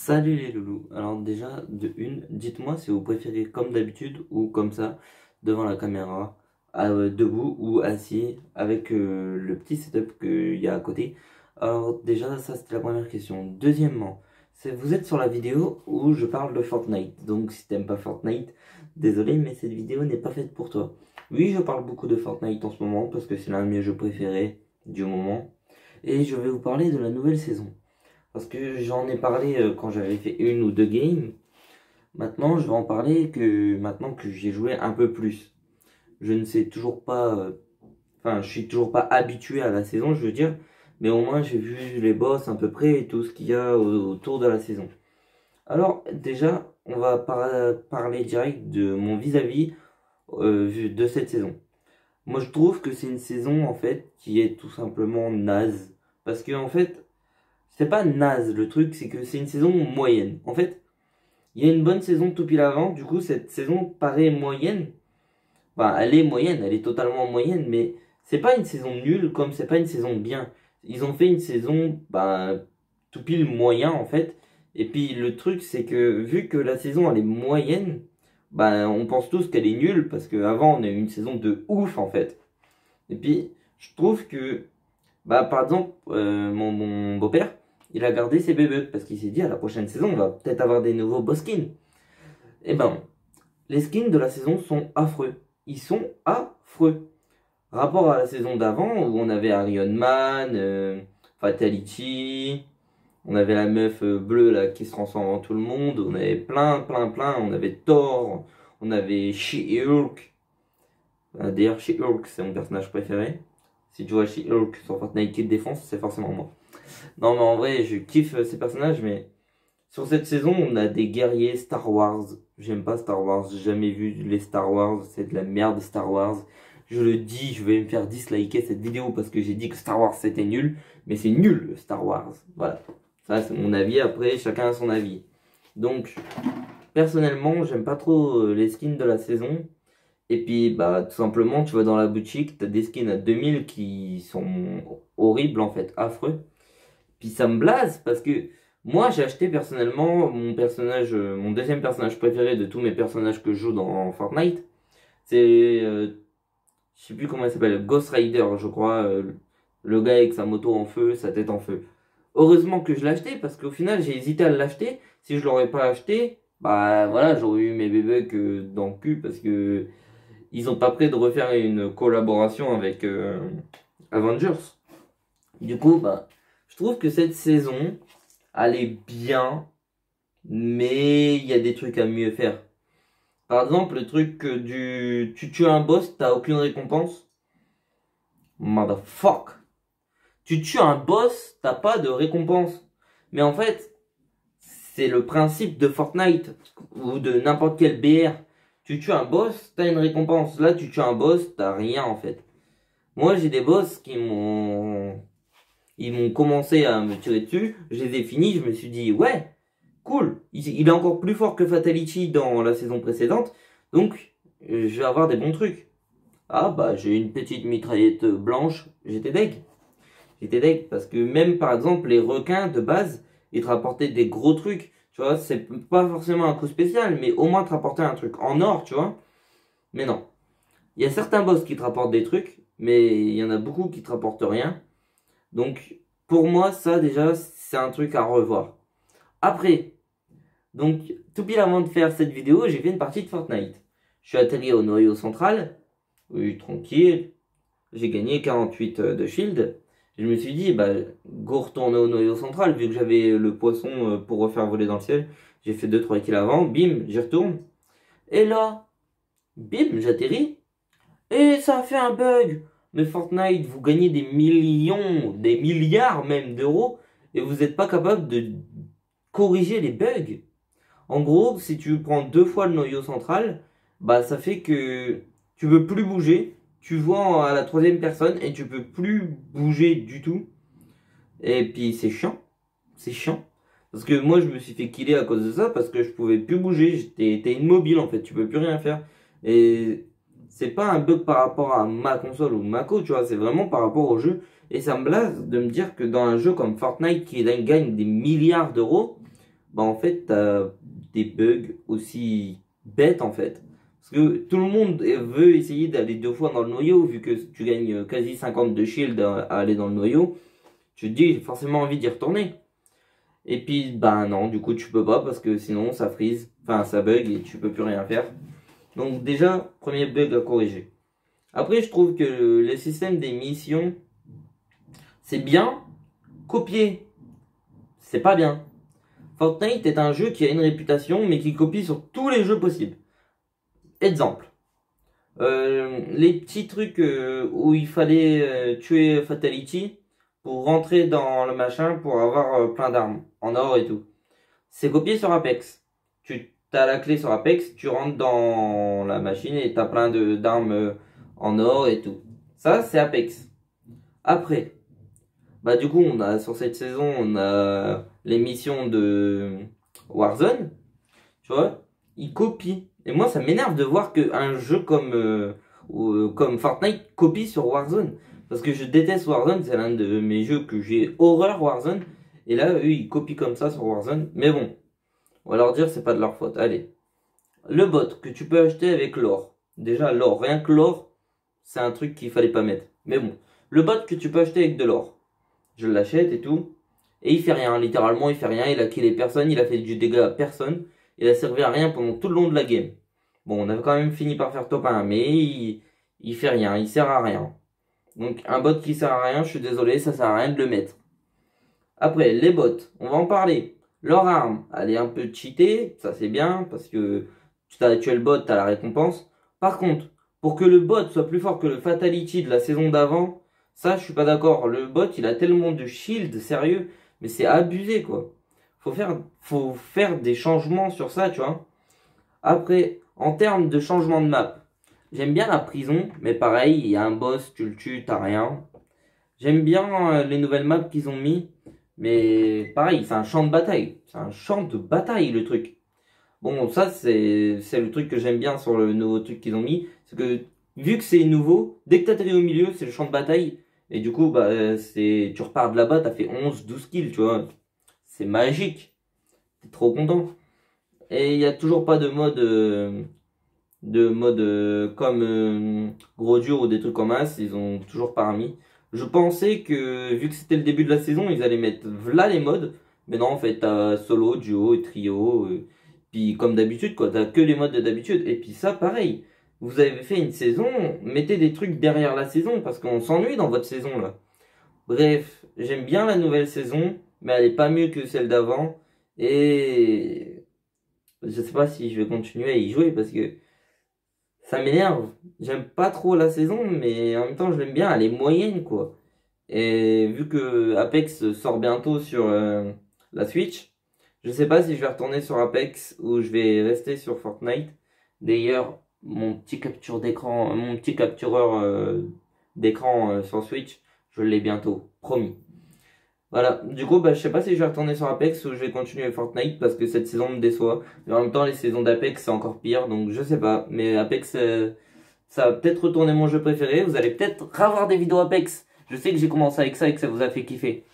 Salut les loulous. Alors déjà, dites-moi si vous préférez comme d'habitude ou comme ça, devant la caméra, debout ou assis, avec le petit setup qu'il y a à côté. Alors déjà, ça c'était la première question. Deuxièmement, vous êtes sur la vidéo où je parle de Fortnite. Donc si t'aimes pas Fortnite, désolé, mais cette vidéo n'est pas faite pour toi. Oui, je parle beaucoup de Fortnite en ce moment parce que c'est l'un de mes jeux préférés du moment. Et je vais vous parler de la nouvelle saison. Parce que j'en ai parlé quand j'avais fait une ou deux games. Maintenant, je vais en parler maintenant que j'ai joué un peu plus. Je ne sais toujours pas, enfin, je suis toujours pas habitué à la saison, je veux dire. Mais au moins, j'ai vu les boss à peu près et tout ce qu'il y a autour de la saison. Alors, déjà, on va parler direct de mon vis-à-vis de cette saison. Moi, je trouve que c'est une saison, en fait, qui est tout simplement naze. Parce que, en fait, c'est pas naze, le truc, c'est que c'est une saison moyenne. En fait, il y a une bonne saison tout pile avant, du coup, cette saison paraît moyenne. Enfin, elle est moyenne, elle est totalement moyenne, mais c'est pas une saison nulle comme c'est pas une saison bien. Ils ont fait une saison, tout pile moyen, en fait. Et puis, le truc, c'est que vu que la saison, elle est moyenne, on pense tous qu'elle est nulle, parce qu'avant, on a eu une saison de ouf, en fait. Et puis, je trouve que, par exemple, mon beau-père, il a gardé ses bébés parce qu'il s'est dit à la prochaine saison, on va peut-être avoir des nouveaux boss skins. Eh ben, les skins de la saison sont affreux. Ils sont affreux. Rapport à la saison d'avant où on avait Iron Man, Fatality, on avait la meuf bleue là qui se transforme en tout le monde, on avait plein. On avait Thor, on avait She-Hulk. D'ailleurs, She-Hulk, c'est mon personnage préféré. Si tu vois She-Hulk sur Fortnite qui te défonce, c'est forcément moi. Non, mais en vrai, je kiffe ces personnages, mais sur cette saison, on a des guerriers Star Wars. J'aime pas Star Wars, j'ai jamais vu les Star Wars, c'est de la merde Star Wars. Je le dis, je vais me faire disliker cette vidéo parce que j'ai dit que Star Wars c'était nul, mais c'est nul Star Wars. Voilà, ça c'est mon avis, après chacun a son avis. Donc, personnellement, j'aime pas trop les skins de la saison. Et puis, tout simplement, tu vas dans la boutique, t'as des skins à 2000 qui sont horribles en fait, affreux. Puis ça me blase parce que moi j'ai acheté personnellement mon personnage, mon deuxième personnage préféré de tous mes personnages que je joue dans Fortnite. C'est, je sais plus comment il s'appelle, Ghost Rider je crois, le gars avec sa moto en feu, sa tête en feu. Heureusement que je l'ai acheté parce qu'au final j'ai hésité à l'acheter. Si je l'aurais pas acheté, voilà, j'aurais eu mes bébés dans le cul parce que ils ont pas prêt de refaire une collaboration avec Avengers. Du coup, je trouve que cette saison, elle est bien, mais il y a des trucs à mieux faire. Par exemple, le truc tu tues un boss, t'as aucune récompense. Motherfuck. Tu tues un boss, t'as pas de récompense. Mais en fait, c'est le principe de Fortnite ou de n'importe quel BR. Tu tues un boss, t'as une récompense. Là, tu tues un boss, t'as rien en fait. Moi, j'ai des boss ils m'ont commencé à me tirer dessus, je les ai finis, je me suis dit, ouais, cool, il est encore plus fort que Fatality dans la saison précédente, donc je vais avoir des bons trucs. Ah j'ai une petite mitraillette blanche, j'étais deg. J'étais deg parce que même par exemple les requins de base, ils te rapportaient des gros trucs, tu vois, c'est pas forcément un coup spécial, mais au moins te rapporter un truc en or, tu vois. Mais non, il y a certains boss qui te rapportent des trucs, mais il y en a beaucoup qui te rapportent rien. Donc, pour moi, ça, déjà, c'est un truc à revoir. Après, donc, tout pile avant de faire cette vidéo, j'ai fait une partie de Fortnite. Je suis atterri au noyau central. Oui, tranquille. J'ai gagné 48 de shield. Je me suis dit, go retourner au noyau central, vu que j'avais le poisson pour refaire voler dans le ciel. J'ai fait 2-3 kills avant, bim, j'y retourne. Et là, bim, j'atterris. Et ça a fait un bug. Mais Fortnite, vous gagnez des millions, des milliards même d'euros et vous n'êtes pas capable de corriger les bugs. En gros, si tu prends 2 fois le noyau central, ça fait que tu peux plus bouger. Tu vois à la troisième personne et tu peux plus bouger du tout. Et puis c'est chiant. C'est chiant. Parce que moi je me suis fait killer à cause de ça parce que je pouvais plus bouger. J'étais immobile en fait. Tu peux plus rien faire. Et c'est pas un bug par rapport à ma console ou ma co, tu vois, c'est vraiment par rapport au jeu. Et ça me blase de me dire que dans un jeu comme Fortnite qui gagne des milliards d'euros, bah en fait, t'as des bugs aussi bêtes en fait. Parce que tout le monde veut essayer d'aller 2 fois dans le noyau, vu que tu gagnes quasi 50 de shield à aller dans le noyau. Tu te dis, j'ai forcément envie d'y retourner. Et puis, bah non, du coup, tu peux pas parce que sinon ça freeze, enfin ça bug et tu peux plus rien faire. Donc, déjà, premier bug à corriger. Après, je trouve que le système des missions, c'est bien. Copier, c'est pas bien. Fortnite est un jeu qui a une réputation, mais qui copie sur tous les jeux possibles. Exemple. Les petits trucs où il fallait tuer Fatality pour rentrer dans le machin pour avoir plein d'armes en or et tout. C'est copié sur Apex. Tu as la clé sur Apex, tu rentres dans la machine et tu as plein d'armes en or et tout. Ça, c'est Apex. Après, bah du coup, on a sur cette saison, on a les missions de Warzone, tu vois, ils copient. Et moi, ça m'énerve de voir qu'un jeu comme Fortnite copie sur Warzone. Parce que je déteste Warzone, c'est l'un de mes jeux que j'ai horreur Warzone. Et là, eux, ils copient comme ça sur Warzone. Mais bon, on va leur dire, c'est pas de leur faute. Allez. Le bot que tu peux acheter avec l'or. Déjà, l'or, rien que l'or, c'est un truc qu'il fallait pas mettre. Mais bon, le bot que tu peux acheter avec de l'or. Je l'achète et tout. Et il fait rien, littéralement, il fait rien. Il a killé personne, il a fait du dégât à personne. Il a servi à rien pendant tout le long de la game. Bon, on a quand même fini par faire top 1, mais il fait rien, il sert à rien. Donc, un bot qui sert à rien, je suis désolé, ça sert à rien de le mettre. Après, les bots, on va en parler. Leur arme, elle est un peu cheatée, ça c'est bien, parce que tu as tué le bot, tu as la récompense. Par contre, pour que le bot soit plus fort que le Fatality de la saison d'avant, ça je suis pas d'accord. Le bot, il a tellement de shield, sérieux, mais c'est abusé quoi. Faut faire des changements sur ça, tu vois. Après, en termes de changement de map, j'aime bien la prison, mais pareil, il y a un boss, tu le tues, t'as rien. J'aime bien les nouvelles maps qu'ils ont mis, mais pareil, c'est un champ de bataille. C'est un champ de bataille le truc. Bon, ça c'est le truc que j'aime bien sur le nouveau truc qu'ils ont mis, c'est que vu que c'est nouveau, dès que t'atterris au milieu, c'est le champ de bataille. Et du coup, bah, tu repars de là-bas, t'as fait 11-12 kills, tu vois. C'est magique. T'es trop content. Et il n'y a toujours pas de mode comme gros dur ou des trucs comme as, ils ont toujours pas remis. Je pensais que vu que c'était le début de la saison, ils allaient mettre là les modes, mais non en fait t'as solo, duo et trio, puis comme d'habitude quoi, t'as que les modes d'habitude. Et puis ça pareil, vous avez fait une saison, mettez des trucs derrière la saison parce qu'on s'ennuie dans votre saison là. Bref, j'aime bien la nouvelle saison, mais elle est pas mieux que celle d'avant et je sais pas si je vais continuer à y jouer parce que ça m'énerve. J'aime pas trop la saison, mais en même temps, je l'aime bien. Elle est moyenne, quoi. Et vu que Apex sort bientôt sur la Switch, je sais pas si je vais retourner sur Apex ou je vais rester sur Fortnite. D'ailleurs, mon petit captureur d'écran sur Switch, je l'ai bientôt, promis. Voilà, du coup, bah, je sais pas si je vais retourner sur Apex ou je vais continuer Fortnite parce que cette saison me déçoit. Mais en même temps, les saisons d'Apex, c'est encore pire, donc je sais pas. Mais Apex, ça va peut-être retourner mon jeu préféré. Vous allez peut-être revoir des vidéos Apex. Je sais que j'ai commencé avec ça et que ça vous a fait kiffer.